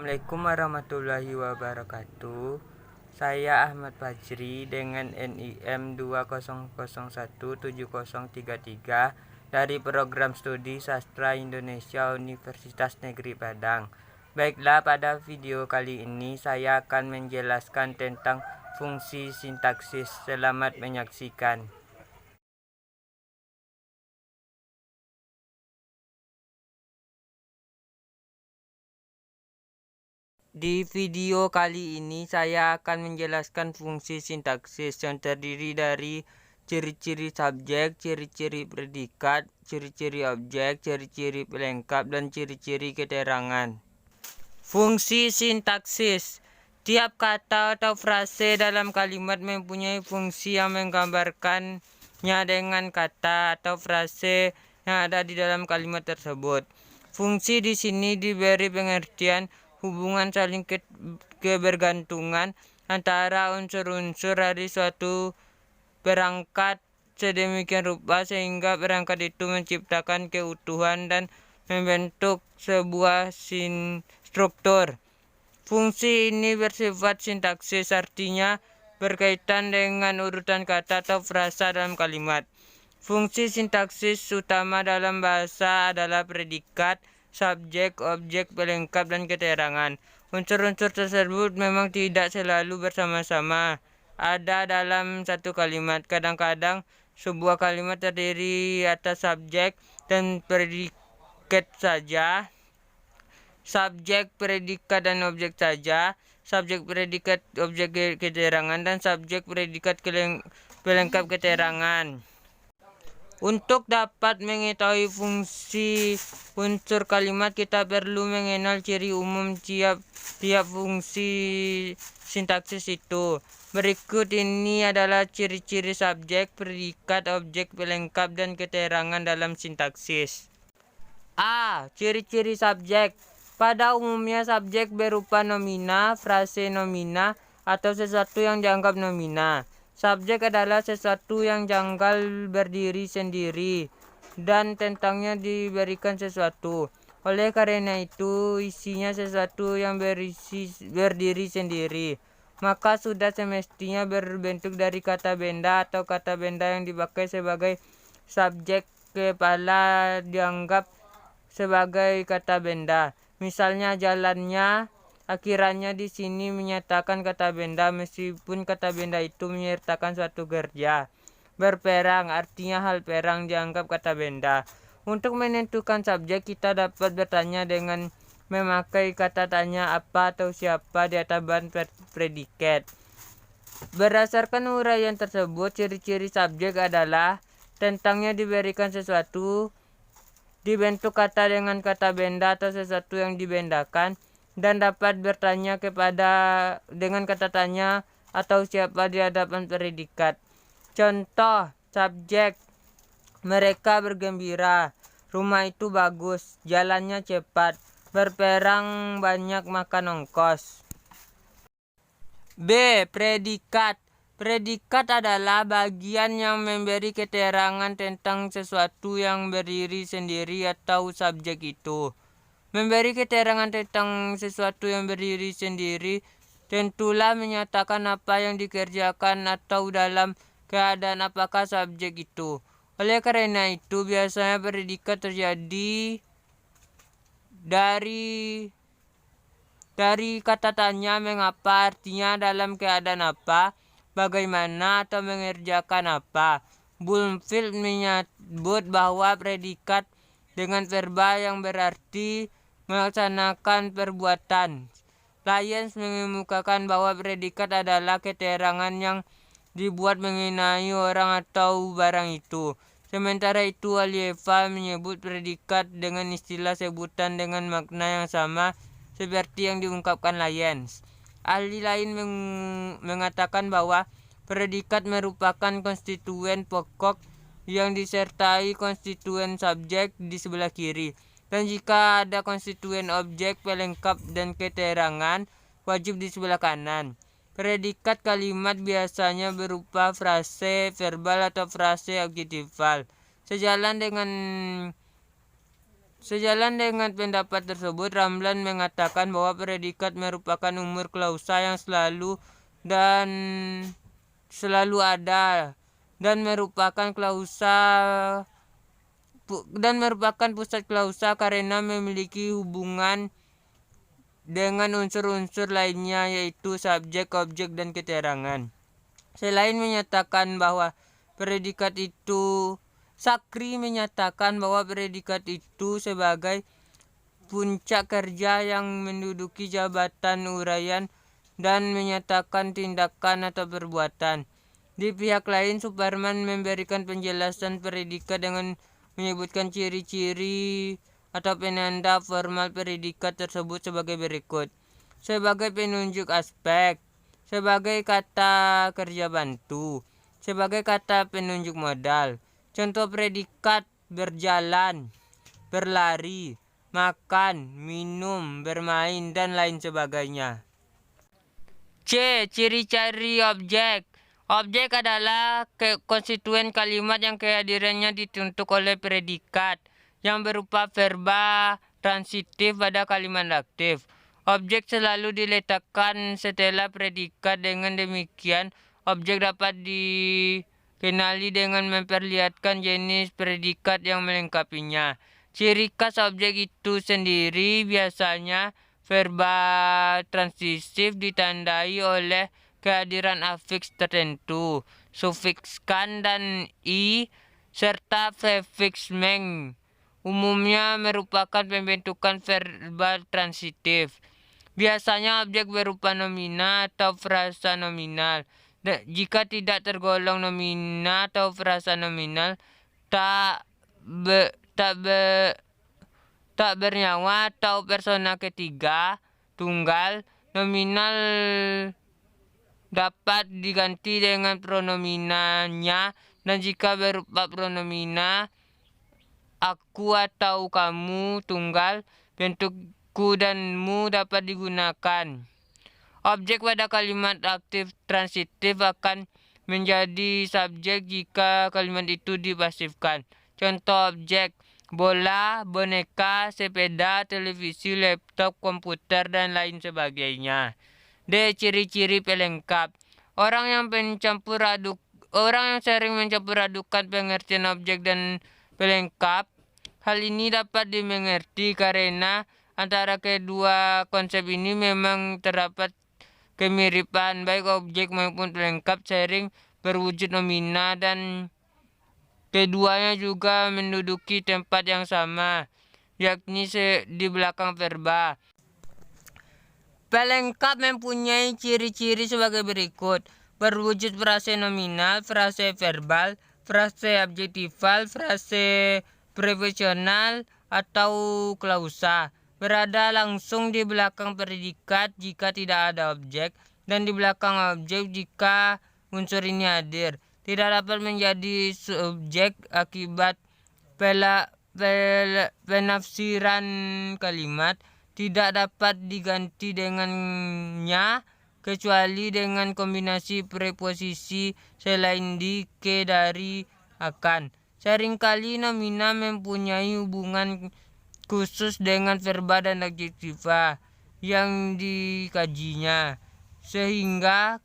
Assalamualaikum warahmatullahi wabarakatuh. Saya Ahmad Fajri dengan NIM 200170033 dari Program Studi Sastra Indonesia Universitas Negeri Padang. Baiklah, pada video kali ini saya akan menjelaskan tentang fungsi sintaksis. Selamat menyaksikan. Di video kali ini saya akan menjelaskan fungsi sintaksis yang terdiri dari ciri-ciri subjek, ciri-ciri predikat, ciri-ciri objek, ciri-ciri pelengkap, dan ciri-ciri keterangan. Fungsi sintaksis. Tiap kata atau frase dalam kalimat mempunyai fungsi yang menggambarkannya dengan kata atau frase yang ada di dalam kalimat tersebut. Fungsi di sini diberi pengertian hubungan saling kebergantungan antara unsur-unsur dari suatu perangkat sedemikian rupa sehingga perangkat itu menciptakan keutuhan dan membentuk sebuah struktur. Fungsi ini bersifat sintaksis, artinya berkaitan dengan urutan kata atau frasa dalam kalimat. Fungsi sintaksis utama dalam bahasa adalah predikat, subjek, objek, pelengkap, dan keterangan. Unsur-unsur tersebut memang tidak selalu bersama-sama ada dalam satu kalimat. Kadang-kadang sebuah kalimat terdiri atas subjek dan predikat saja, subjek, predikat, dan objek saja, subjek, predikat, objek, keterangan, dan subjek, predikat, pelengkap keterangan. Untuk dapat mengetahui fungsi unsur kalimat, kita perlu mengenal ciri umum tiap fungsi sintaksis itu. Berikut ini adalah ciri-ciri subjek, predikat, objek, pelengkap, dan keterangan dalam sintaksis. A. Ciri-ciri subjek. Pada umumnya subjek berupa nomina, frase nomina, atau sesuatu yang dianggap nomina. Subjek adalah sesuatu yang janggal berdiri sendiri dan tentangnya diberikan sesuatu. Oleh karena itu, isinya sesuatu yang berdiri sendiri, maka sudah semestinya berbentuk dari kata benda atau kata benda yang dipakai sebagai subjek. Kepala dianggap sebagai kata benda. Misalnya jalannya, akhirannya di sini menyatakan kata benda meskipun kata benda itu menyertakan suatu kerja. Berperang, artinya hal perang dianggap kata benda. Untuk menentukan subjek, kita dapat bertanya dengan memakai kata tanya apa atau siapa di atas bahan predikat. Berdasarkan uraian tersebut, ciri-ciri subjek adalah tentangnya diberikan sesuatu, dibentuk kata dengan kata benda atau sesuatu yang dibendakan, dan dapat bertanya dengan kata tanya atau siapa di hadapan predikat. Contoh subjek: mereka bergembira, rumah itu bagus, jalannya cepat, berperang banyak makan ongkos. B. Predikat. Predikat adalah bagian yang memberi keterangan tentang sesuatu yang berdiri sendiri atau subjek itu. Memberi keterangan tentang sesuatu yang berdiri sendiri tentulah menyatakan apa yang dikerjakan atau dalam keadaan apakah subjek itu. Oleh karena itu, biasanya predikat terjadi dari kata tanya mengapa, artinya dalam keadaan apa, bagaimana, atau mengerjakan apa. Bloomfield menyebut bahwa predikat dengan verba yang berarti melaksanakan perbuatan. Lyons mengemukakan bahwa predikat adalah keterangan yang dibuat mengenai orang atau barang itu. Sementara itu, Alieva menyebut predikat dengan istilah sebutan dengan makna yang sama seperti yang diungkapkan Lyons. Ahli lain mengatakan bahwa predikat merupakan konstituen pokok yang disertai konstituen subjek di sebelah kiri. Dan jika ada konstituen objek, pelengkap, dan keterangan wajib di sebelah kanan. Predikat kalimat biasanya berupa frase verbal atau frase adjektifal. Sejalan dengan Sejalan dengan pendapat tersebut, Ramlan mengatakan bahwa predikat merupakan umur klausa yang selalu ada dan merupakan pusat klausa karena memiliki hubungan dengan unsur-unsur lainnya yaitu subjek, objek, dan keterangan. Selain menyatakan bahwa predikat itu Sakri menyatakan bahwa predikat itu sebagai puncak kerja yang menduduki jabatan uraian dan menyatakan tindakan atau perbuatan. Di pihak lain, Suparman memberikan penjelasan predikat dengan menyebutkan ciri-ciri atau penanda formal predikat tersebut sebagai berikut. Sebagai penunjuk aspek, sebagai kata kerja bantu, sebagai kata penunjuk modal. Contoh predikat: berjalan, berlari, makan, minum, bermain, dan lain sebagainya. C. Ciri-ciri objek. Objek adalah konstituen kalimat yang kehadirannya ditentuk oleh predikat yang berupa verba transitif pada kalimat aktif. Objek selalu diletakkan setelah predikat. Dengan demikian, objek dapat dikenali dengan memperlihatkan jenis predikat yang melengkapinya. Ciri khas objek itu sendiri biasanya verba transitif ditandai oleh kehadiran afiks tertentu, sufiks kan dan i, serta prefiks meng. Umumnya merupakan pembentukan verba transitif. Biasanya objek berupa nomina atau frasa nominal. Jika tidak tergolong nomina atau frasa nominal, tak bernyawa atau persona ketiga tunggal. Nominal dapat diganti dengan pronominanya, dan jika berupa pronomina aku atau kamu tunggal, bentuk ku dan mu dapat digunakan. Objek pada kalimat aktif transitif akan menjadi subjek jika kalimat itu dipasifkan. Contoh objek: bola, boneka, sepeda, televisi, laptop, komputer, dan lain sebagainya. D. Ciri-ciri pelengkap. Orang yang sering mencampur adukan pengertian objek dan pelengkap. Hal ini dapat dimengerti karena antara kedua konsep ini memang terdapat kemiripan, baik objek maupun pelengkap sering berwujud nomina dan keduanya juga menduduki tempat yang sama, yakni di belakang verba. Pelengkap mempunyai ciri-ciri sebagai berikut: berwujud frase nominal, frase verbal, frase adjektival, frase preposisional atau klausa, berada langsung di belakang predikat jika tidak ada objek, dan di belakang objek jika unsur ini hadir. Tidak dapat menjadi subjek akibat penafsiran kalimat. Tidak dapat diganti dengannya kecuali dengan kombinasi preposisi selain di, ke, dari, akan. Seringkali nomina mempunyai hubungan khusus dengan verba dan adjektiva yang dikajinya, sehingga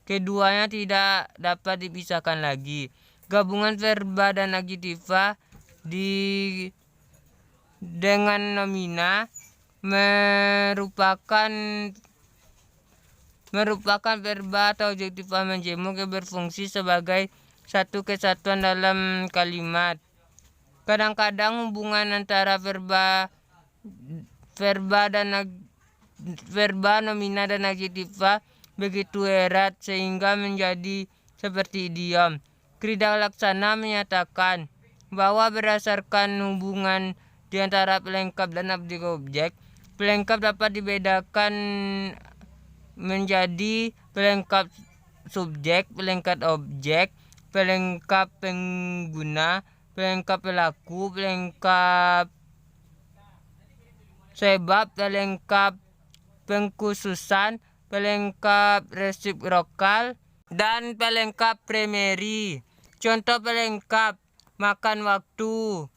keduanya tidak dapat dipisahkan lagi. Gabungan verba dan adjektiva dengan nomina merupakan verba atau adjektiva menjemuk yang berfungsi sebagai satu kesatuan dalam kalimat. Kadang-kadang hubungan antara verba, nomina, dan adjektiva begitu erat sehingga menjadi seperti idiom. Krida Laksana menyatakan bahwa berdasarkan hubungan di antara pelengkap dan objek, pelengkap dapat dibedakan menjadi pelengkap subjek, pelengkap objek, pelengkap pengguna, pelengkap pelaku, pelengkap sebab, pelengkap pengkhususan, pelengkap resiprokal, dan pelengkap primary. Contoh pelengkap: makan waktu,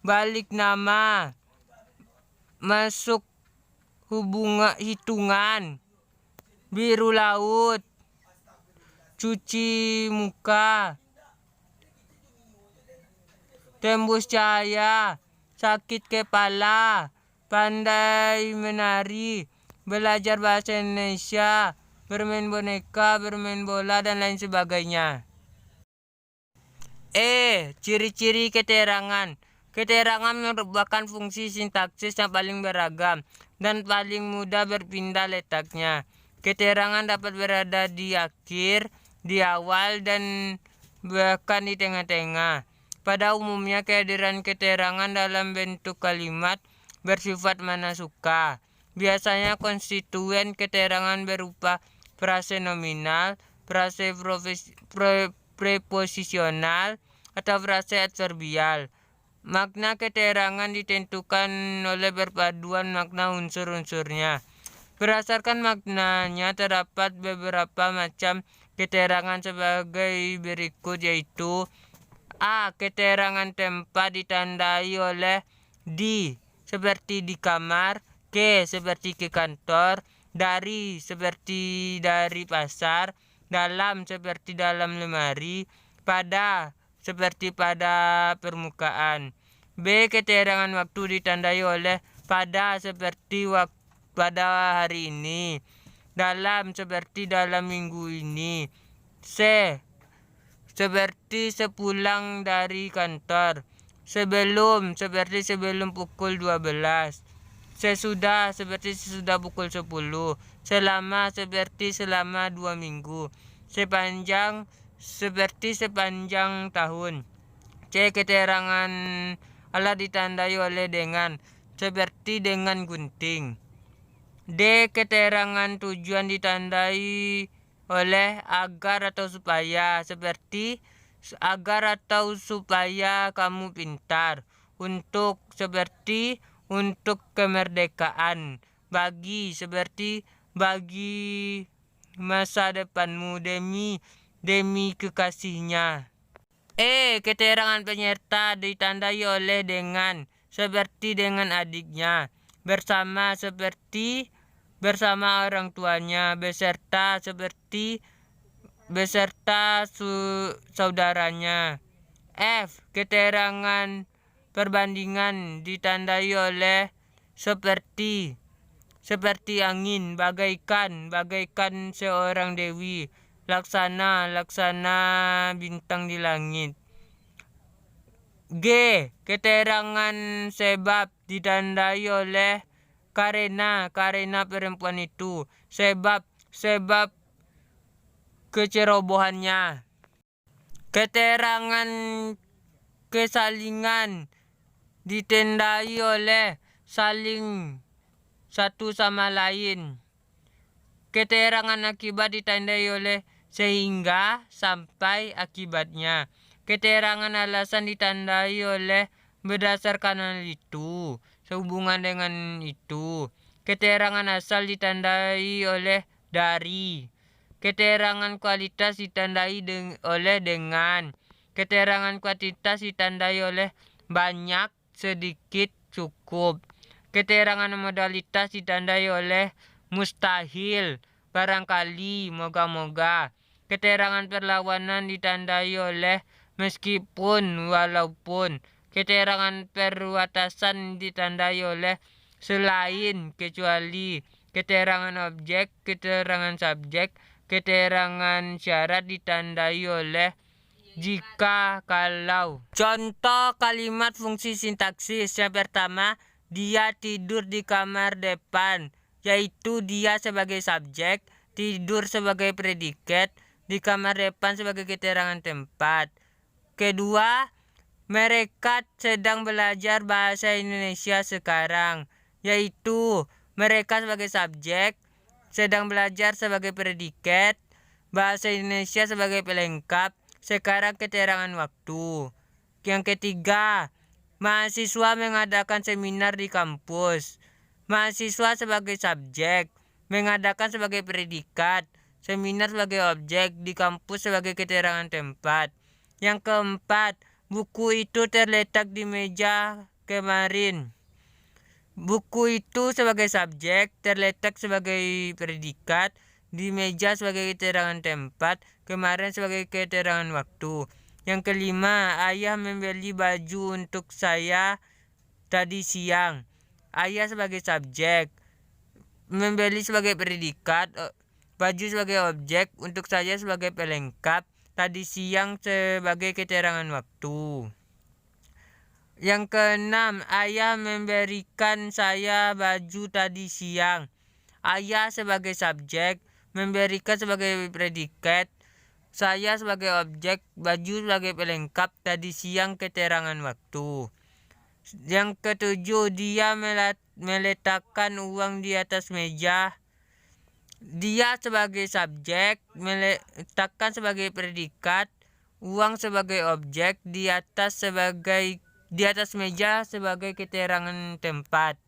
balik nama, masuk hubungan hitungan, biru laut, cuci muka, tembus cahaya, sakit kepala, pandai menari, belajar bahasa Indonesia, bermain boneka, bermain bola, dan lain sebagainya. Ciri-ciri keterangan. Keterangan merupakan fungsi sintaksis yang paling beragam dan paling mudah berpindah letaknya. Keterangan dapat berada di akhir, di awal, dan bahkan di tengah-tengah. Pada umumnya kehadiran keterangan dalam bentuk kalimat bersifat mana suka. Biasanya konstituen keterangan berupa frase nominal, frase preposisional, atau frase adverbial. Makna keterangan ditentukan oleh perpaduan makna unsur-unsurnya. Berdasarkan maknanya terdapat beberapa macam keterangan sebagai berikut, yaitu A. Keterangan tempat ditandai oleh di, seperti di kamar, ke, seperti ke kantor, dari, seperti dari pasar, dalam, seperti dalam lemari, pada, seperti pada permukaan. B. Keterangan waktu ditandai oleh pada, seperti pada hari ini, dalam, seperti dalam minggu ini. C. Seperti sepulang dari kantor, sebelum, seperti sebelum pukul 12, sesudah, seperti sesudah pukul 10, selama, seperti selama 2 minggu, sepanjang, seperti sepanjang tahun. C. Keterangan alat ditandai oleh dengan, seperti dengan gunting. D. Keterangan tujuan ditandai oleh agar atau supaya, seperti agar atau supaya kamu pintar, untuk, seperti untuk kemerdekaan, bagi, seperti bagi masa depanmu, demi kekasihnya. Keterangan penyerta ditandai oleh dengan, seperti dengan adiknya, bersama, seperti bersama orang tuanya, beserta, seperti beserta saudaranya. F. Keterangan perbandingan ditandai oleh seperti angin, bagaikan seorang dewi, laksana bintang di langit. G. Keterangan sebab ditandai oleh karena perempuan itu, sebab kecerobohannya. Keterangan kesalingan ditandai oleh saling satu sama lain. Keterangan akibat ditandai oleh sehingga, sampai, akibatnya. Keterangan alasan ditandai oleh berdasarkan hal itu, sehubungan dengan itu. Keterangan asal ditandai oleh dari. Keterangan kualitas ditandai oleh dengan. Keterangan kuantitas ditandai oleh banyak, sedikit, cukup. Keterangan modalitas ditandai oleh mustahil, barangkali, moga-moga. Keterangan perlawanan ditandai oleh meskipun, walaupun. Keterangan perwatasan ditandai oleh selain, kecuali. Keterangan objek, keterangan subjek, keterangan syarat ditandai oleh jika, kalau. Contoh kalimat fungsi sintaksis. Yang pertama, dia tidur di kamar depan, yaitu dia sebagai subjek, tidur sebagai predikat, di kamar depan sebagai keterangan tempat. Kedua, mereka sedang belajar bahasa Indonesia sekarang, yaitu mereka sebagai subjek, sedang belajar sebagai predikat, bahasa Indonesia sebagai pelengkap, sekarang keterangan waktu. Yang ketiga, mahasiswa mengadakan seminar di kampus. Mahasiswa sebagai subjek, mengadakan sebagai predikat, seminar sebagai objek, di kampus sebagai keterangan tempat. Yang keempat, buku itu terletak di meja kemarin. Buku itu sebagai subjek, terletak sebagai predikat, di meja sebagai keterangan tempat, kemarin sebagai keterangan waktu. Yang kelima, ayah membeli baju untuk saya tadi siang. Ayah sebagai subjek, membeli sebagai predikat, baju sebagai objek, untuk saya sebagai pelengkap, tadi siang sebagai keterangan waktu. Yang keenam, ayah memberikan saya baju tadi siang. Ayah sebagai subjek, memberikan sebagai predikat, saya sebagai objek, baju sebagai pelengkap, tadi siang keterangan waktu. Yang ketujuh, dia meletakkan uang di atas meja. Dia sebagai subjek, meletakkan sebagai predikat, uang sebagai objek, di atas meja sebagai keterangan tempat.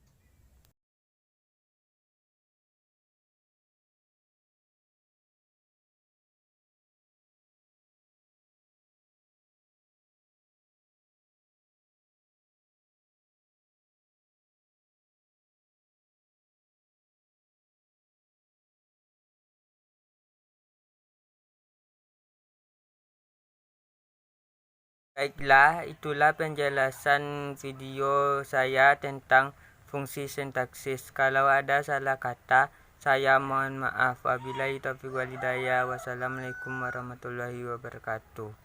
Baiklah, itulah penjelasan video saya tentang fungsi sintaksis. Kalau ada salah kata, saya mohon maaf. Wabillahi taufiq walhidayah. Wassalamualaikum warahmatullahi wabarakatuh.